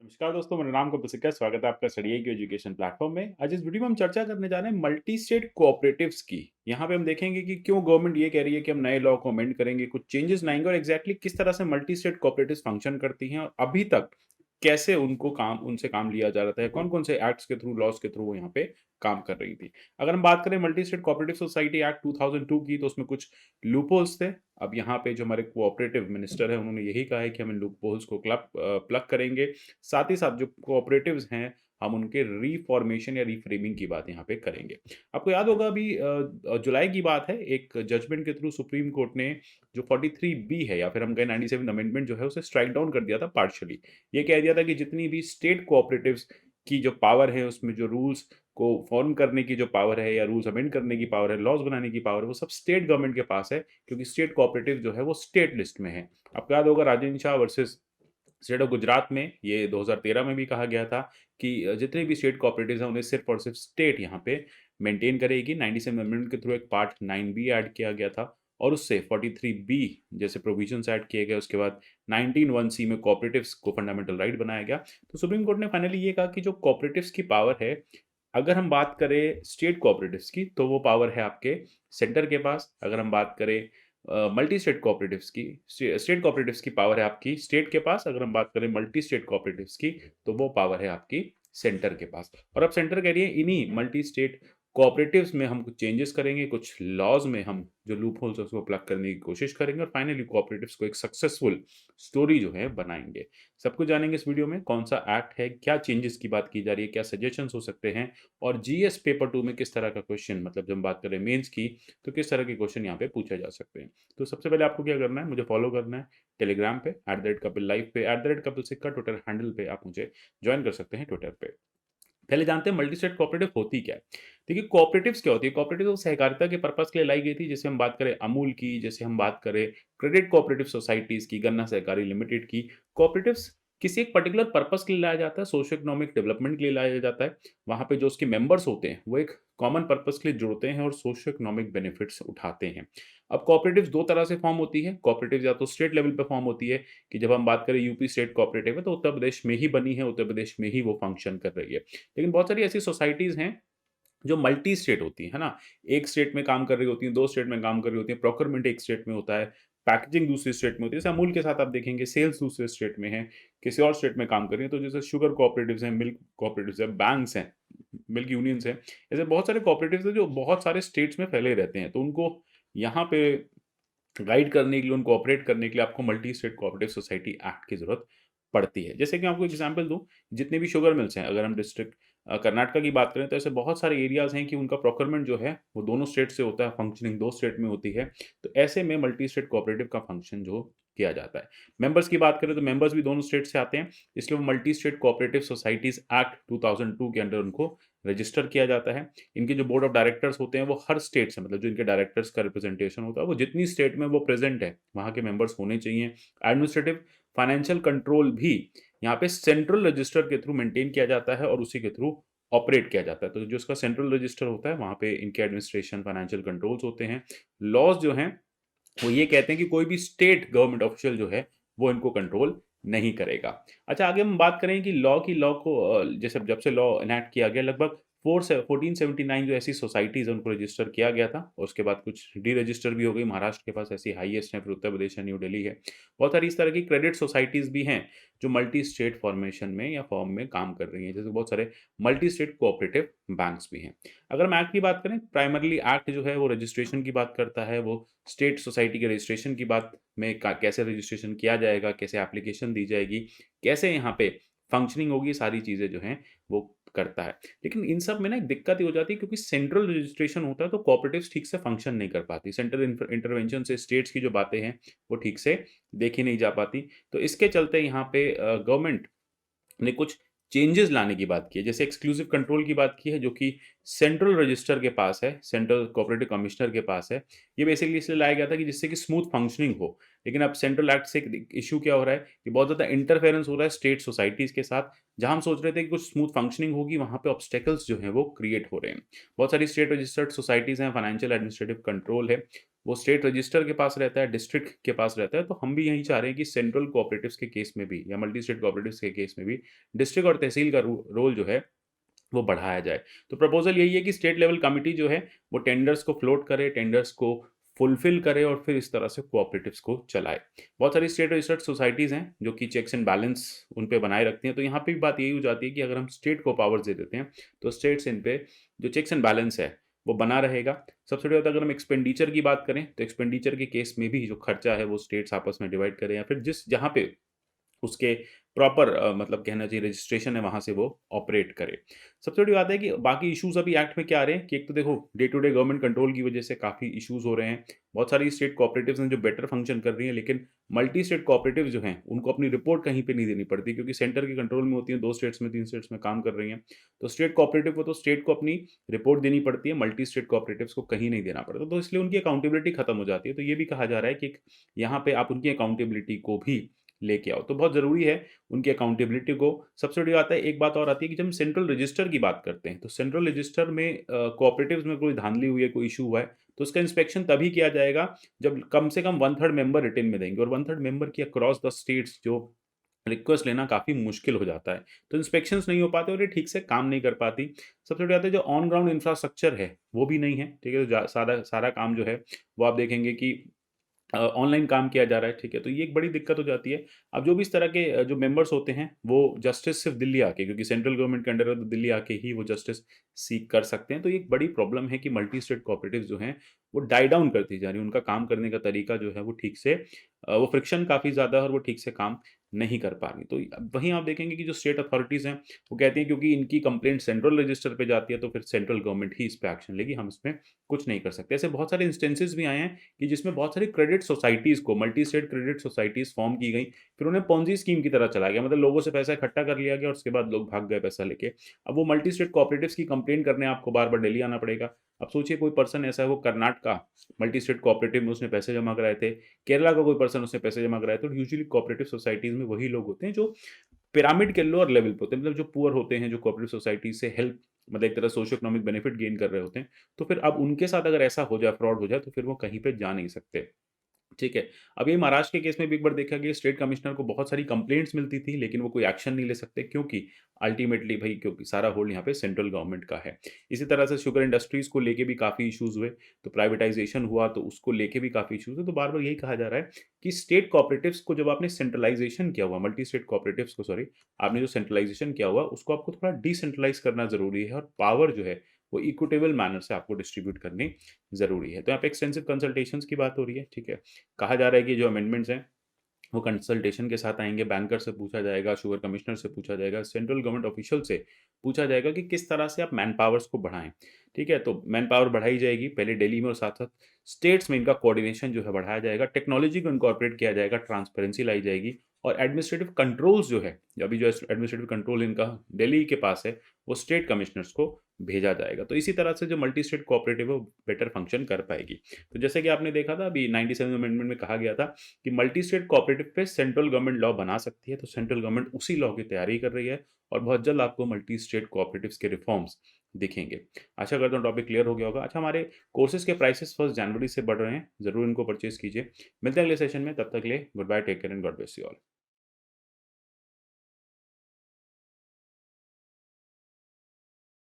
नमस्कार दोस्तों, मेरा नाम कपिल सिक्का। स्वागत है आपका स्टडी की एजुकेशन प्लेटफॉर्म में। आज इस वीडियो में हम चर्चा करने जा रहे हैं मल्टी स्टेट कोऑपरेटिव्स की। यहाँ पे हम देखेंगे कि क्यों गवर्नमेंट ये कह रही है कि हम नए लॉ को अमेंड करेंगे, कुछ चेंजेस लाएंगे और एग्जैक्टली किस तरह से मल्टी स्टेट कोऑपरेटिव्स फंक्शन करती हैं और अभी तक कैसे उनसे काम लिया जा रहा है, कौन कौन से एक्ट्स के थ्रू, लॉज के थ्रू वो यहाँ पे काम कर रही थी। अगर हम बात करें multi state cooperative society act 2002 की, तो उसमें कुछ लूपहोल्स थे। अब यहाँ पे जो हमारे कोऑपरेटिव मिनिस्टर है, उन्होंने यही कहा है कि हम इन लूपहोल्स को प्लग करेंगे। साथ ही साथ जो कोऑपरेटिव्स हैं, हम उनके रीफॉर्मेशन या रीफ्रेमिंग की बात यहाँ पे करेंगे। आपको याद होगा अभी जुलाई की बात है, एक जजमेंट के थ्रू सुप्रीम कोर्ट ने जो 43B है या फिर हम कहें 97 अमेंडमेंट जो है उसे स्ट्राइक डाउन कर दिया था पार्शियली। ये कह दिया था कि जितनी भी स्टेट कोऑपरेटिव्स की जो पावर है, उसमें जो रूल्स को फॉर्म करने की जो पावर है या रूल्स अमेंड करने की पावर है, लॉज बनाने की पावर है, वो सब स्टेट गवर्नमेंट के पास है, क्योंकि स्टेट कोऑपरेटिव जो है वो स्टेट लिस्ट में है। आपको याद होगा Rajendra Shah versus state of Gujarat में ये 2013 में भी कहा गया था कि जितने भी स्टेट कोऑपरेटिव्स हैं उन्हें सिर्फ और सिर्फ स्टेट यहाँ पे मेंटेन करेगी। 97 अमेंडमेंट के थ्रू एक पार्ट 9B ऐड किया गया था और उससे 43B जैसे प्रोविजंस ऐड किए गए। उसके बाद 19(1)(c) में कोऑपरेटिव्स को फंडामेंटल राइट बनाया गया। तो सुप्रीम कोर्ट ने फाइनली ये कहा कि जो कोऑपरेटिव्स की पावर है, अगर हम बात करें स्टेट कोऑपरेटिव्स की, तो वो पावर है आपके सेंटर के पास। अगर हम बात करें मल्टी स्टेट कोऑपरेटिव्स की, स्टेट कोऑपरेटिव्स की पावर है आपकी स्टेट के पास। अगर हम बात करें मल्टी स्टेट कोऑपरेटिव्स की, तो वो पावर है आपकी सेंटर के पास। और अब सेंटर कह रही है इन्हीं मल्टी स्टेट कोऑपरेटिव्स में हम कुछ चेंजेस करेंगे, कुछ लॉज में हम जो लूप होल्स है उसको प्लग करने की कोशिश करेंगे और फाइनली कोऑपरेटिव्स को एक सक्सेसफुल स्टोरी जो है बनाएंगे। सब कुछ जानेंगे इस वीडियो में, कौन सा एक्ट है, क्या चेंजेस की बात की जा रही है, क्या सजेशंस हो सकते हैं और जीएस पेपर 2 में किस तरह का क्वेश्चन, मतलब जब हम बात करें मेंस की, तो किस तरह के क्वेश्चन यहाँ पे पूछे जा सकते हैं। तो सबसे पहले आपको क्या करना है, मुझे फॉलो करना है टेलीग्राम पे @कपिल लाइव पे, @कपिल सिक्का ट्विटर हैंडल पे आप मुझे ज्वाइन कर सकते हैं ट्विटर पे। पहले जानते हैं मल्टी स्टेट कोऑपरेटिव होती क्या है। देखिए कोऑपरेटिव्स क्या होती है, कोऑपरेटिव सहकारिता के पर्पस के लिए लाई गई थी। जैसे हम बात करें अमूल की, जैसे हम बात करें क्रेडिट कोऑपरेटिव सोसाइटीज की, गन्ना सहकारी लिमिटेड की, कोऑपरेटिव्स किसी एक पर्टिकुलर पर्पस के लिए लाया जाता है, सोशो इकोनॉमिक डेवलपमेंट के लिए लाया जाता है। वहां पे जो उसके मेंबर्स होते हैं वो एक कॉमन पर्पस के लिए जुड़ते हैं और सोशो इकोनॉमिक बेनिफिट्स उठाते हैं। अब कोऑपरेटिव्स दो तरह से फॉर्म होती है। कोऑपरेटिव या तो स्टेट लेवल पे फॉर्म होती है, कि जब हम बात करें यूपी स्टेट कोऑपरेटिव है तो उत्तर प्रदेश में ही बनी है, उत्तर प्रदेश में ही वो फंक्शन कर रही है। लेकिन बहुत सारी ऐसी सोसाइटीज़ हैं जो मल्टी स्टेट होती हैं, है ना? एक स्टेट में काम कर रही होती हैं, 2 स्टेट में काम कर रही होती हैं, प्रोक्योरमेंट एक स्टेट में होता है, पैकेजिंग दूसरी स्टेट में होती है। जैसे अमूल के साथ आप देखेंगे सेल्स दूसरे स्टेट में है, किसी और स्टेट में काम कर रही है। तो जैसे शुगर कोऑपरेटिव्स हैं, मिल्क कोऑपरेटिव्स हैं, बैंक्स हैं, मिल्क यूनियंस हैं, ऐसे बहुत सारे कोऑपरेटिव्स हैं जो बहुत सारे स्टेट्स में फैले रहते हैं। तो उनको यहाँ पे गाइड करने के लिए, उनको ऑपरेट करने के लिए आपको multi state cooperative society act की ज़रूरत पड़ती है। जैसे कि मैं आपको एग्जांपल दूँ, जितने भी शुगर मिल्स हैं, अगर हम डिस्ट्रिक्ट कर्नाटका की बात करें, तो ऐसे बहुत सारे एरियाज़ हैं कि उनका प्रोक्योरमेंट जो है, वो दोनों स्टेट से होता है, फंक्शनिंग 2 स्टेट में होती है। तो ऐसे में मल्टी स्टेट कोऑपरेटिव का फंक्शन जो किया जाता है। मेंबर्स की बात करें तो मेंबर्स भी दोनों स्टेट से आते हैं, इसलिए वो multi state cooperative societies act 2002 के अंडर उनको रजिस्टर किया जाता है। इनके जो बोर्ड ऑफ डायरेक्टर्स होते हैं वो हर स्टेट से, मतलब जो इनके डायरेक्टर्स का रिप्रेजेंटेशन होता है वो जितनी स्टेट में वो प्रेजेंट है वहाँ के मेंबर्स होने चाहिए। एडमिनिस्ट्रेटिव फाइनेंशियल कंट्रोल भी यहाँ पे सेंट्रल रजिस्टर के थ्रू मेंटेन किया जाता है और उसी के थ्रू ऑपरेट किया जाता है। तो जो इसका सेंट्रल रजिस्टर होता है वहाँ पे इनके एडमिनिस्ट्रेशन फाइनेंशियल कंट्रोल्स होते हैं। लॉज जो हैं वो ये कहते हैं कि कोई भी स्टेट गवर्नमेंट ऑफिशियल जो है वो इनको कंट्रोल नहीं करेगा। अच्छा, आगे हम बात करें कि लॉ को जैसे जब से लॉ इनैक्ट किया गया, लगभग 1479 जो ऐसी सोसाइटीज़ हैं उनको रजिस्टर किया गया था और उसके बाद कुछ डी-रजिस्टर भी हो गई। महाराष्ट्र के पास ऐसी हाईएस्ट है, फिर उत्तर प्रदेश है, न्यू दिल्ली है। बहुत सारी इस तरह की क्रेडिट सोसाइटीज़ भी हैं जो मल्टी स्टेट फॉर्मेशन में या फॉर्म में काम कर रही हैं। जैसे बहुत सारे मल्टी स्टेट कोऑपरेटिव बैंक्स भी हैं। अगर हम एक्ट की बात करें, प्राइमरली एक्ट जो है वो रजिस्ट्रेशन की बात करता है। वो स्टेट सोसाइटी के रजिस्ट्रेशन की बात में कैसे रजिस्ट्रेशन किया जाएगा, कैसे एप्लीकेशन दी जाएगी, कैसे यहाँ पे फंक्शनिंग होगी, सारी चीज़ें जो हैं वो करता है। लेकिन इन सब में ना एक दिक्कत ये हो जाती है, क्योंकि सेंट्रल रजिस्ट्रेशन होता है तो कोऑपरेटिव्स ठीक से फंक्शन नहीं कर पाती। सेंट्रल इंटरवेंशन से स्टेट्स की जो बातें हैं वो ठीक से देखी नहीं जा पाती। तो इसके चलते यहाँ पे गवर्नमेंट ने कुछ चेंजेस लाने की बात की है। जैसे एक्सक्लूसिव कंट्रोल की बात की है, जो कि सेंट्रल रजिस्टर के पास है, सेंट्रल कोऑपरेटिव कमिश्नर के पास है। ये बेसिकली इसलिए लाया गया था कि जिससे कि स्मूथ फंक्शनिंग हो। लेकिन अब सेंट्रल एक्ट से एक इश्यू क्या हो रहा है कि बहुत ज़्यादा इंटरफेरेंस हो रहा है स्टेट सोसाइटीज़ के साथ। जहाँ हम सोच रहे थे कि कुछ स्मूथ फंक्शनिंग होगी, वहाँ पे ऑब्स्टेकल्स जो हैं वो क्रिएट हो रहे हैं। बहुत सारी स्टेट रजिस्टर्ड सोसाइटीज़ हैं, फाइनेंशियल एडमिनिस्ट्रेटिव कंट्रोल है। वो स्टेट रजिस्टर के पास रहता है, डिस्ट्रिक्ट के पास रहता है, तो हम भी यही चाह रहे हैं कि सेंट्रल कोऑपरेटिव्स के केस में भी या मल्टी स्टेट कोऑपरेटिव्स के केस में भी डिस्ट्रिक्ट और तहसील का रोल जो है वो बढ़ाया जाए। तो प्रपोज़ल यही है कि स्टेट लेवल कमिटी जो है, वो टेंडर्स को फ्लोट करे, टेंडर्स को फुलफ़िल करे और फिर इस तरह से कोऑपरेटिव्स को चलाए। बहुत सारी स्टेट रजिस्टर्ड सोसाइटीज़ हैं, जो कि चेक्स एंड बैलेंस उन पे बनाए रखती हैं, तो यहाँ पे भी बात यही हो जाती है कि अगर हम स्टेट को पावर्स दे देते हैं, तो स्टेट्स इन पे जो चेक्स एंड बैलेंस है, वो बना रहेगा। सबसे बड़ी बात अगर हम एक्सपेंडिचर की बात करें, तो एक्सपेंडिचर के केस में भी जो खर्चा है, वो स्टेट्स आपस में डिवाइड करें या फिर जहाँ पे उसके प्रॉपर मतलब कहना चाहिए रजिस्ट्रेशन है वहाँ से वो ऑपरेट करे। सबसे बड़ी बात है कि बाकी इश्यूज़ अभी एक्ट में क्या आ रहे हैं कि एक तो देखो day to day government control की वज़ह से काफ़ी इश्यूज़ हो रहे हैं। बहुत सारी स्टेट कोऑपरेटिव्स हैं जो बेटर फंक्शन कर रही हैं, लेकिन मल्टी स्टेट कोऑपरेटिव्स जो हैं, उनको अपनी रिपोर्ट कहीं पे नहीं देनी पड़ती क्योंकि सेंटर के कंट्रोल में होती हैं, 2 स्टेट्स में 3 स्टेट्स में काम कर रही हैं। तो स्टेट कोऑपरेटिव को तो स्टेट को अपनी रिपोर्ट देनी पड़ती है, मल्टी स्टेट कोऑपरेटिव्स को कहीं नहीं देना पड़ता। तो इसलिए उनकी अकाउंटेबिलिटी खत्म हो जाती है। तो ये भी कहा जा रहा है कि यहाँ पे आप उनकी अकाउंटेबिलिटी को भी लेके आओ। तो बहुत ज़रूरी है उनकी अकाउंटेबिलिटी को। सबसे बड़ी बात है, एक बात और आती है कि जब हम सेंट्रल रजिस्टर की बात करते हैं, तो सेंट्रल रजिस्टर में कोऑपरेटिव्स में कोई धांधली हुई है, कोई इश्यू हुआ है, तो उसका इंस्पेक्शन तभी किया जाएगा जब कम से कम 1/3 मेंबर रिटेन में देंगे और 1/3 मेंबर की अक्रॉस द स्टेट्स जो रिक्वेस्ट लेना काफ़ी मुश्किल हो जाता है। तो इंस्पेक्शंस नहीं हो पाते और ये ठीक से काम नहीं कर पाती। सबसे बड़ी बात है जो ऑन ग्राउंड इंफ्रास्ट्रक्चर है, वो भी नहीं है, ठीक है? तो सारा सारा काम जो है, वो आप देखेंगे कि ऑनलाइन काम किया जा रहा है, ठीक है? तो ये एक बड़ी दिक्कत हो जाती है। अब जो भी इस तरह के जो मेंबर्स होते हैं, वो जस्टिस सिर्फ़ दिल्ली आके क्योंकि सेंट्रल गवर्नमेंट के अंडर है, तो दिल्ली आके ही वो जस्टिस सीक कर सकते हैं। तो ये एक बड़ी प्रॉब्लम है कि मल्टी स्टेट कोऑपरेटिव्स जो हैं, वो डाई डाउन करती जा रही हैं। उनका काम करने का तरीका जो है, वो ठीक से वो फ्रिक्शन काफ़ी ज़्यादा है और वो ठीक से काम नहीं कर पा रही। तो वहीं आप देखेंगे कि जो स्टेट अथॉरिटीज़ हैं, वो कहती हैं क्योंकि इनकी कंप्लेंट सेंट्रल रजिस्टर पे जाती है, तो फिर सेंट्रल गवर्नमेंट ही इस पे एक्शन लेगी, हम इसमें कुछ नहीं कर सकते। ऐसे बहुत सारे इंस्टेंसेस भी आए हैं कि जिसमें बहुत सारी क्रेडिट सोसाइटीज़ को multi state credit societies form की गई, फिर उन्हें पोंजी स्कीम की तरह चलाया गया। मतलब लोगों से पैसा इकट्ठा कर लिया गया और उसके बाद लोग भाग गए पैसा लेके। अब वो मल्टी स्टेट कोऑपरेटिव्स की कंप्लेंट करने आपको बार-बार दिल्ली आना पड़ेगा। अब सोचिए कोई पर्सन ऐसा है वो कर्नाटका मल्टी स्टेट कोऑपरेटिव में उसने पैसे जमा कराए थे, केरला का कोई पर्सन उसने पैसे जमा कराए थे और यूजुअली कोऑपरेटिव सोसाइटीज़ में वही लोग होते हैं जो पिरामिड के लोअर लेवल पे होते हैं, मतलब जो पुअर होते हैं, जो कोऑपरेटिव सोसाइटी से हेल्प मतलब एक तरह सोशियो इकोनॉमिक बेनिफिट गेन कर रहे होते हैं। तो फिर अब उनके साथ अगर ऐसा हो जाए, फ्रॉड हो जाए, तो फिर वो कहीं पे जा नहीं सकते। ठीक है। अब ये महाराष्ट्र के केस में भी एक बार देखा गया स्टेट कमिश्नर को बहुत सारी कंप्लेंट्स मिलती थी, लेकिन वो कोई एक्शन नहीं ले सकते क्योंकि अल्टीमेटली भई क्योंकि सारा होल्ड यहाँ पे सेंट्रल गवर्नमेंट का है। इसी तरह से शुगर इंडस्ट्रीज़ को लेके भी काफ़ी इश्यूज़ हुए, तो प्राइवेटाइज़ेशन हुआ तो उसको लेके भी काफ़ी इश्यूज़ हुए। तो बार-बार यही कहा जा रहा है कि स्टेट कोऑपरेटिव्स को जब आपने सेंट्रलाइज़ेशन किया हुआ मल्टी स्टेट कोऑपरेटिव्स को सॉरी, आपने जो सेंट्रलाइज़ेशन किया हुआ उसको आपको थोड़ा डिसेंट्रलाइज़ करना ज़रूरी है और पावर जो है वो इक्विटेबल मैनर से आपको डिस्ट्रीब्यूट करनी ज़रूरी है। तो यहाँ पे एक्सटेंसिव कंसल्टेशंस की बात हो रही है, ठीक है। कहा जा रहा है कि जो अमेंडमेंट्स हैं, वो कंसल्टेशन के साथ आएँगे, बैंकर से पूछा जाएगा, शुगर कमिश्नर से पूछा जाएगा, सेंट्रल गवर्नमेंट ऑफिशियल से पूछा जाएगा कि किस तरह से आप मैन पावर्स को बढ़ाएँ, ठीक है? तो मैन पावर बढ़ाई जाएगी, पहले दिल्ली में और साथ-साथ स्टेट्स में इनका कोऑर्डिनेशन जो है बढ़ाया जाएगा, टेक्नोलॉजी को इनकॉर्पोरेट किया जाएगा, ट्रांसपेरेंसी लाई जाएगी और एडमिनिस्ट्रेटिव कंट्रोल्स जो है, अभी जो एडमिनिस्ट्रेटिव कंट्रोल इनका दिल्ली के पास है, वो स्टेट कमिश्नर्स को भेजा जाएगा। तो इसी तरह से जो मल्टी स्टेट कोऑपरेटिव है, वो बेटर फंक्शन कर पाएगी। तो जैसे कि आपने देखा था अभी 97 अमेंडमेंट में कहा गया था कि मल्टी स्टेट कोऑपरेटिव पे सेंट्रल गवर्नमेंट लॉ बना सकती है, तो सेंट्रल गवर्नमेंट उसी लॉ की तैयारी कर रही है और बहुत जल्द आपको मल्टी स्टेट कोऑपरेटिव्स के रिफॉर्म्स दिखेंगे। आशा करता हूँ टॉपिक क्लियर हो गया होगा। अच्छा हमारे कोर्सेज़ के प्राइसेज़ 1 जनवरी से बढ़ रहे हैं, ज़रूर इनको परचेज़ कीजिए। मिलते हैं अगले सेशन में, तब तक के लिए goodbye, take care and God bless you all.